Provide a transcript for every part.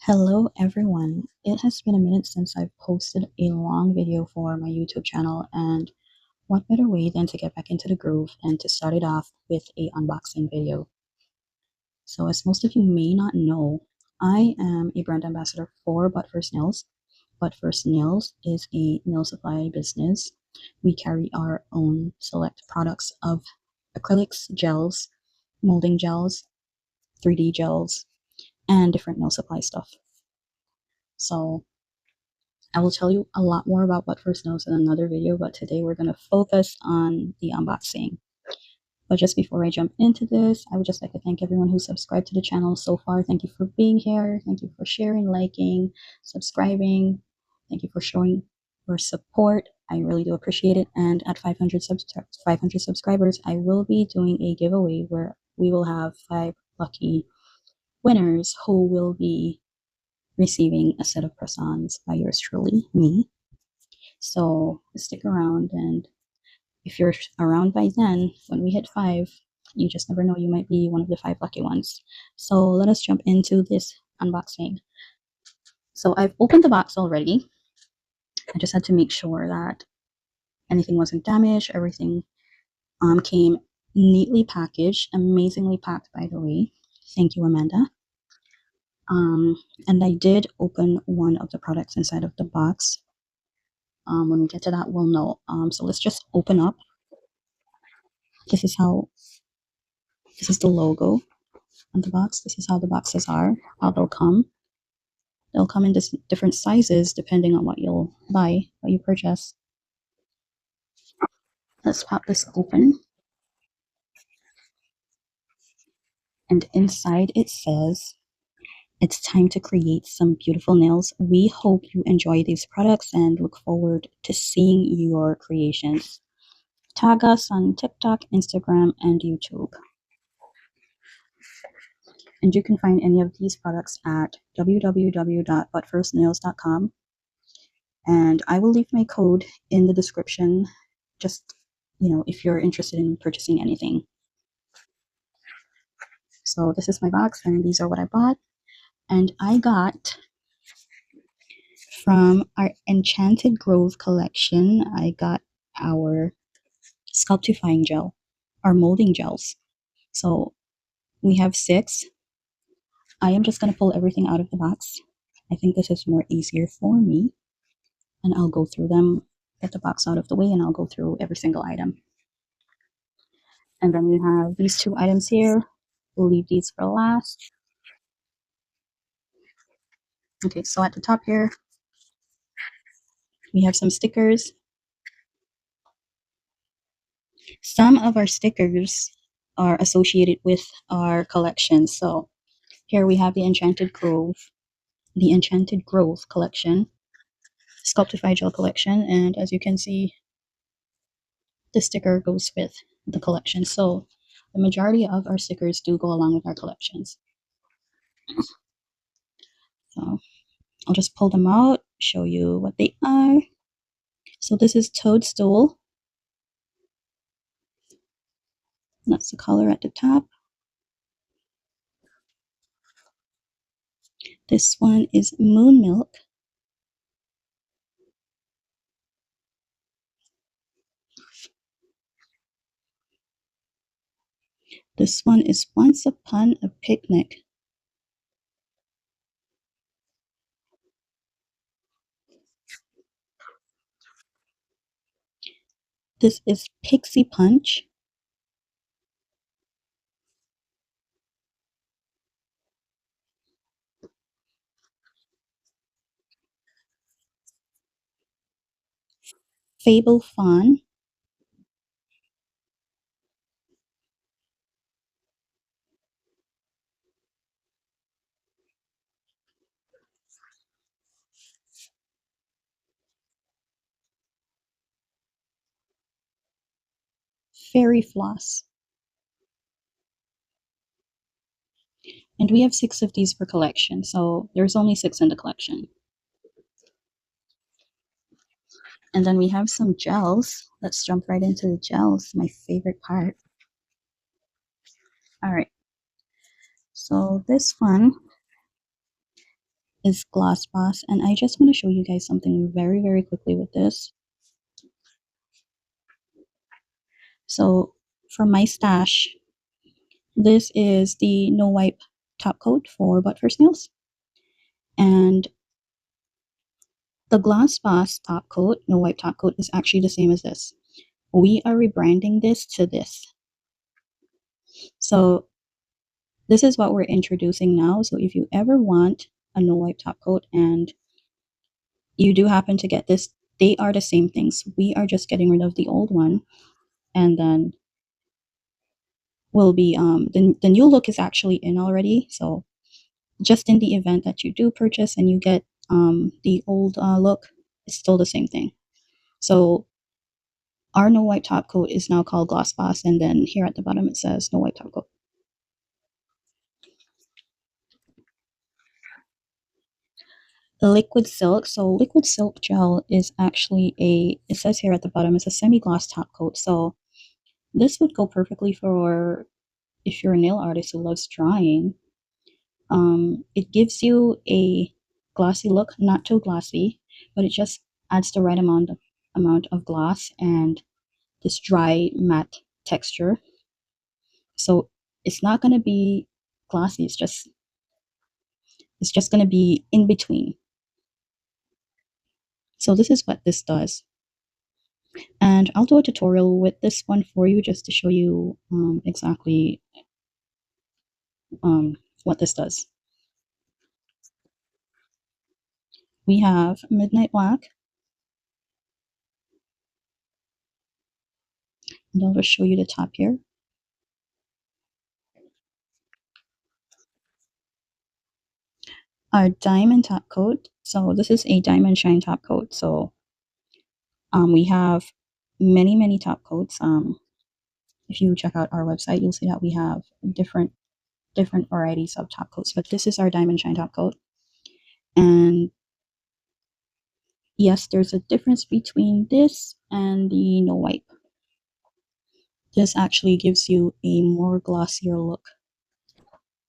Hello everyone. It has been a minute since I've posted a long video for my YouTube channel, and what better way than to get back into the groove and to start it off with a unboxing video. So as most of you may not know, I am a brand ambassador for But1stnails. But1stnails is a nail supply business. We carry our own select products of acrylics, gels, molding gels, 3D gels, and different nail supply stuff. So I will tell you a lot more about But1stnails in another video, but today we're going to focus on the unboxing. But just before I jump into this, I would just like to thank everyone who subscribed to the channel so far. Thank you for being here. Thank you for sharing, liking, subscribing. Thank you for showing your support. I really do appreciate it. And at 500 subscribers, I will be doing a giveaway where we will have 5 lucky winners who will be receiving a set of press-ons by yours truly, me. So stick around, and if you're around by then, when we hit 5, you just never know, you might be one of the 5 lucky ones. So let us jump into this unboxing. So I've opened the box already. I just had to make sure that anything wasn't damaged. Everything came neatly packaged, amazingly packed, by the way. Thank you, Amanda. And I did open one of the products inside of the box. When we get to that, we'll know. So let's just open up. This is the logo on the box. This is how the boxes are, how they'll come. They'll come in different sizes depending on what you'll buy, what you purchase. Let's pop this open. And inside it says, "It's time to create some beautiful nails. We hope you enjoy these products and look forward to seeing your creations. Tag us on TikTok, Instagram, and YouTube." And you can find any of these products at www.but1stnails.com. And I will leave my code in the description, just, if you're interested in purchasing anything. So this is my box, and these are what I bought. And I got from our Enchanted Grove collection, I got our sculptifying gel, our molding gels. So we have 6. I am just going to pull everything out of the box. I think this is more easier for me. And I'll go through them, get the box out of the way, and I'll go through every single item. And then we have these 2 items here. We'll leave these for last. Okay, so at the top here, we have some stickers. Some of our stickers are associated with our collection. So here we have the Enchanted Grove collection, Sculptify Gel collection, and as you can see, the sticker goes with the collection. So the majority of our stickers do go along with our collections. So I'll just pull them out, show you what they are. So this is Toadstool. That's the color at the top. This one is Moon Milk. This one is Once Upon a Picnic. This is Pixie Punch. Fable Fawn. Fairy Floss. And we have 6 of these per collection, so there's only 6 in the collection. And then we have some gels. Let's jump right into the gels, my favorite part. All right. So this one is Gloss Boss, and I just want to show you guys something very, very quickly with this. So for my stash, this is the No Wipe top coat for But1stnails, and the Gloss Boss top coat, No Wipe top coat, is actually the same as this. We are rebranding this to this. So this is what we're introducing now. So if you ever want a No Wipe top coat and you do happen to get this, they are the same things. We are just getting rid of the old one, and then will be the new look is actually in already. So just in the event that you do purchase and you get the old look, it's still the same thing. So our No Wipe top coat is now called Gloss Boss, and then here at the bottom it says No Wipe top coat. Liquid silk. So liquid silk gel is actually it says here at the bottom, it's a semi-gloss top coat. So this would go perfectly for if you're a nail artist who loves drawing. It gives you a glossy look, not too glossy, but it just adds the right amount of gloss and this dry matte texture. So it's not going to be glossy, it's just going to be in between. So this is what this does. And I'll do a tutorial with this one for you just to show you exactly what this does. We have Midnight Black, and I'll just show you the top here. Our diamond top coat. So this is a diamond shine top coat. So we have many top coats. If you check out our website, you'll see that we have different varieties of top coats. But this is our diamond shine top coat. And yes, there's a difference between this and the No Wipe. This actually gives you a more glossier look.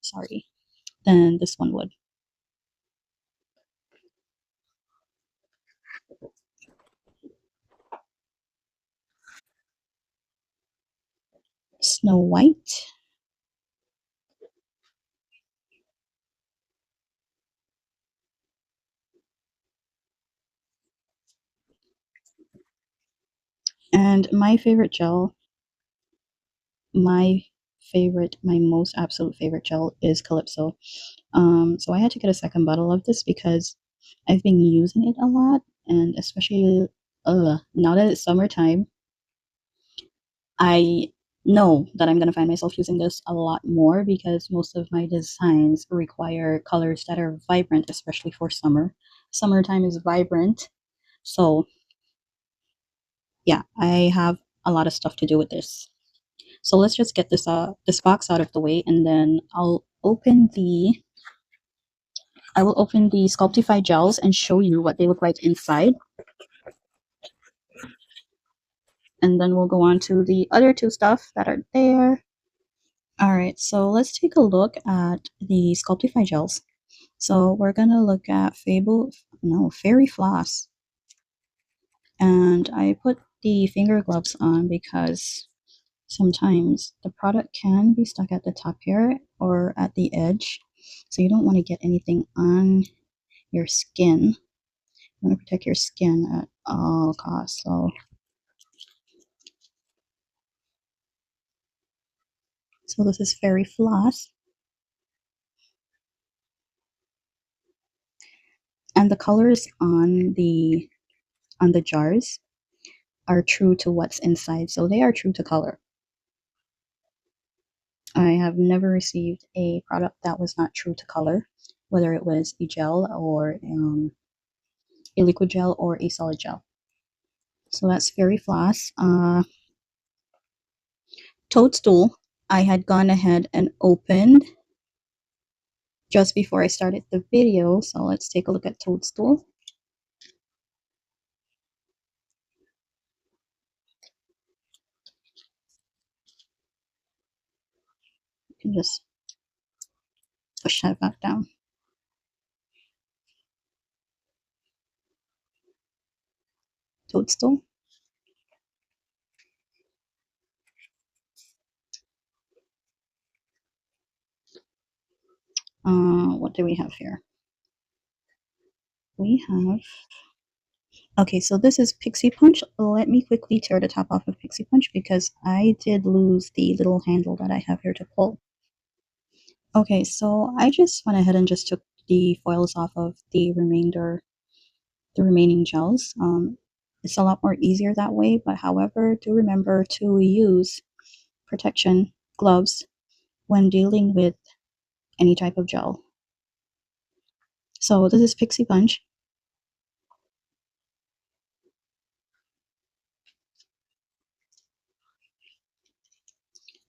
Sorry, than this one would. Snow White. And my favorite gel, my most absolute favorite gel is Calypso. So I had to get a second bottle of this because I've been using it a lot, and especially now that it's summertime, I know that I'm gonna find myself using this a lot more because most of my designs require colors that are vibrant, especially for summer. Summertime is vibrant, so yeah, I have a lot of stuff to do with this. So let's just get this box out of the way, and then I will open the Sculptify gels and show you what they look like inside. And then we'll go on to the other two stuff that are there. All right, so let's take a look at the Sculptify gels. So we're gonna look at Fairy Floss. And I put the finger gloves on because sometimes the product can be stuck at the top here or at the edge. So you don't want to get anything on your skin. You want to protect your skin at all costs. So this is Fairy Floss. And the colors on the jars are true to what's inside. So they are true to color. I have never received a product that was not true to color, whether it was a gel or a liquid gel or a solid gel. So that's Fairy Floss. Toadstool, I had gone ahead and opened just before I started the video. So let's take a look at Toadstool. You can just push that back down. toadstool. What do we have here? We have, okay, so this is Pixie Punch. Let me quickly tear the top off of Pixie Punch because I did lose the little handle that I have here to pull. Okay, so I just went ahead and just took the foils off of the remaining gels. It's a lot more easier that way, but however, do remember to use protection gloves when dealing with any type of gel. So this is Pixie Punch.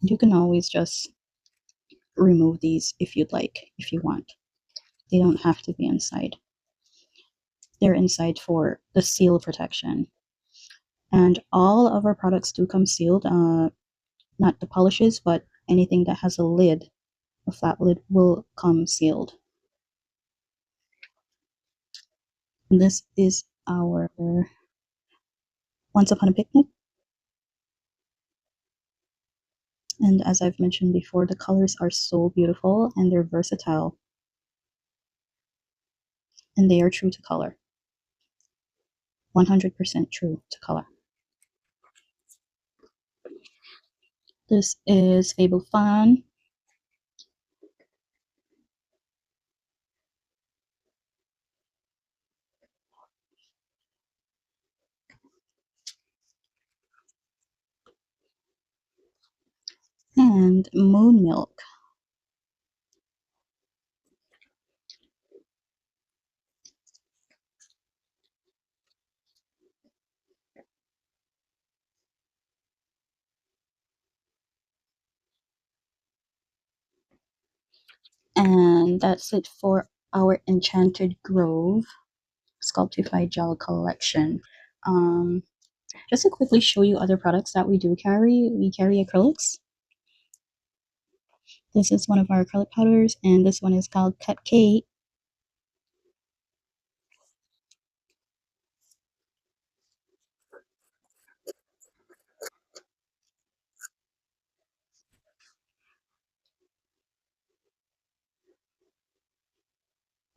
You can always just remove these if you'd like, if you want. They don't have to be inside. They're inside for the seal protection. And all of our products do come sealed, not the polishes, but anything that has a lid, a flat lid, will come sealed. And this is our Once Upon a Picnic. And as I've mentioned before, the colors are so beautiful and they're versatile. And they are true to color. 100% true to color. This is Fable Fun. And Moon Milk. And that's it for our Enchanted Grove Sculptify Gel collection. Just to quickly show you other products that we do carry, we carry acrylics. This is one of our acrylic powders, and this one is called Cupcake.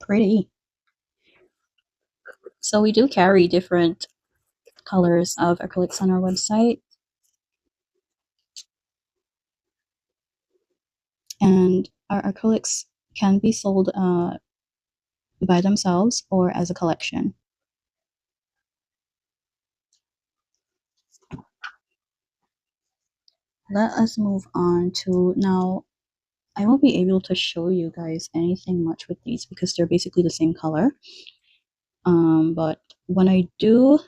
Pretty. So we do carry different colors of acrylics on our website. And our acrylics can be sold by themselves or as a collection. Let us move on to now. I won't be able to show you guys anything much with these because they're basically the same color. But when I do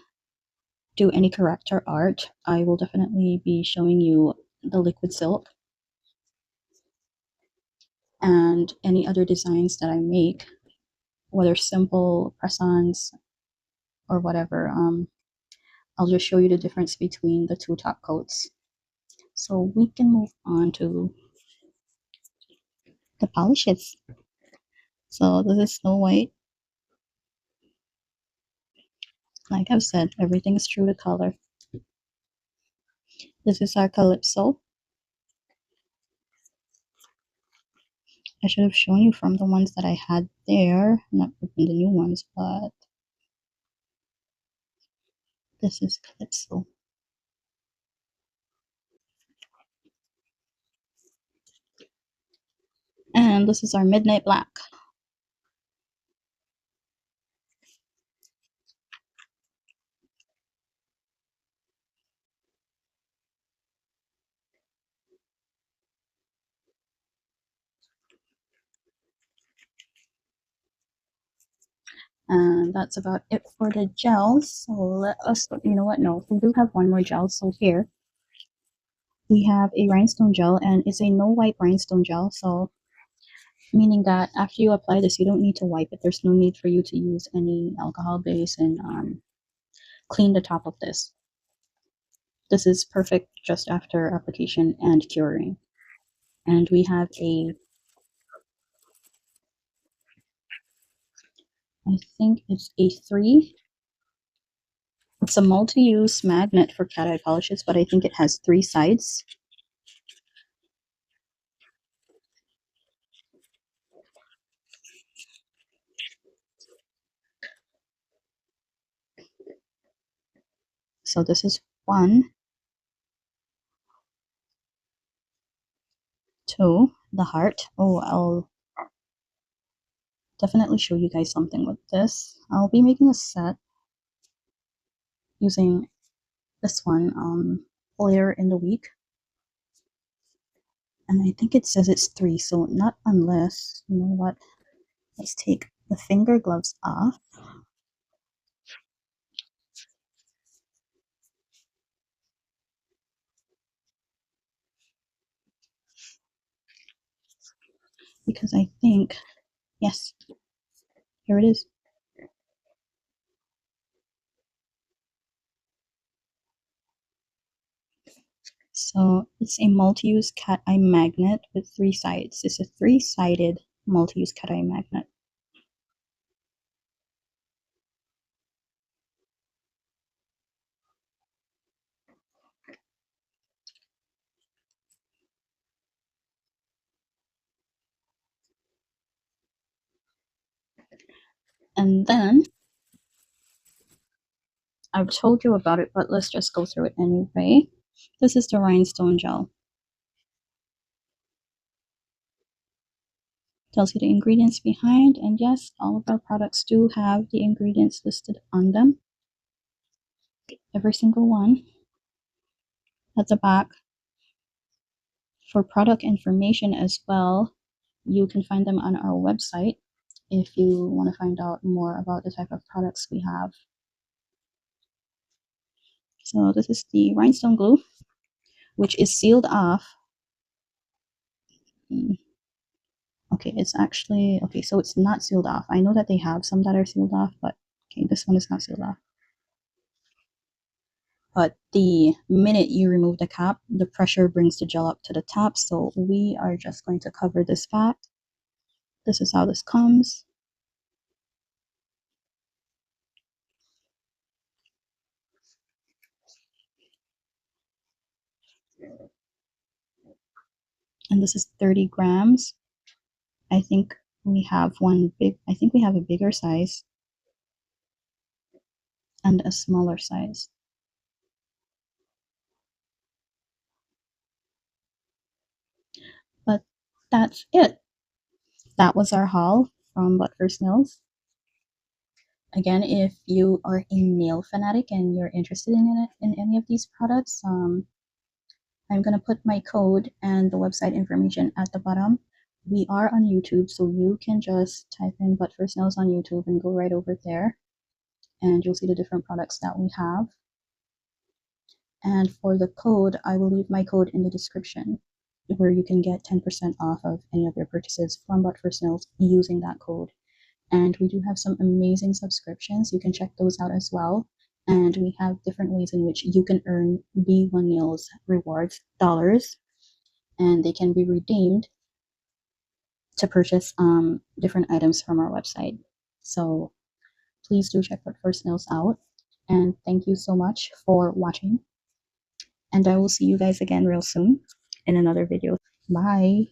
any character art, I will definitely be showing you the liquid silk and any other designs that I make, whether simple press-ons or whatever. I'll just show you the difference between the two top coats. So we can move on to the polishes. So this is Snow White. Like I've said, everything is true to color. This is our Calypso. I should have shown you from the ones that I had there, not from the new ones, but this is Calypso. And this is our Midnight Black. And that's about it for the gels. So let us, you know what? No, we do have one more gel. So here we have a rhinestone gel, and it's a no wipe rhinestone gel. So meaning that after you apply this, you don't need to wipe it. There's no need for you to use any alcohol base and clean the top of this. This is perfect just after application and curing. And we have I think it's a 3. It's a multi-use magnet for cat eye polishes, but I think it has 3 sides. So this is 1, 2, the heart. Oh, I'll definitely show you guys something with this. I'll be making a set using this one later in the week. And I think it says it's 3, so not unless, you know what, let's take the finger gloves off. Because I think, yes, here it is. So it's a multi-use cat eye magnet with 3 sides. It's a 3-sided multi-use cat eye magnet. And then I've told you about it, but let's just go through it anyway. This is the rhinestone gel. Tells you the ingredients behind, and yes, all of our products do have the ingredients listed on them. Every single one. At the back, for product information as well, you can find them on our website if you want to find out more about the type of products we have. So this is the rhinestone glue, which is sealed off. Okay, it's actually, okay, so it's not sealed off. I know that they have some that are sealed off, but okay, this one is not sealed off. But the minute you remove the cap, the pressure brings the gel up to the top. So we are just going to cover this back. This is how this comes. And this is 30 grams. I think we have I think we have a bigger size and a smaller size. But that's it. That was our haul from But1stnails. Again, if you are a nail fanatic and you're interested in any of these products, I'm going to put my code and the website information at the bottom. We are on YouTube, so you can just type in But1stnails on YouTube and go right over there, and you'll see the different products that we have. And for the code, I will leave my code in the description, where you can get 10% off of any of your purchases from But1stnails using that code. And we do have some amazing subscriptions. You can check those out as well. And we have different ways in which you can earn B1Nails rewards, dollars, and they can be redeemed to purchase different items from our website. So please do check But1stnails out. And thank you so much for watching. And I will see you guys again real soon in another video. Bye.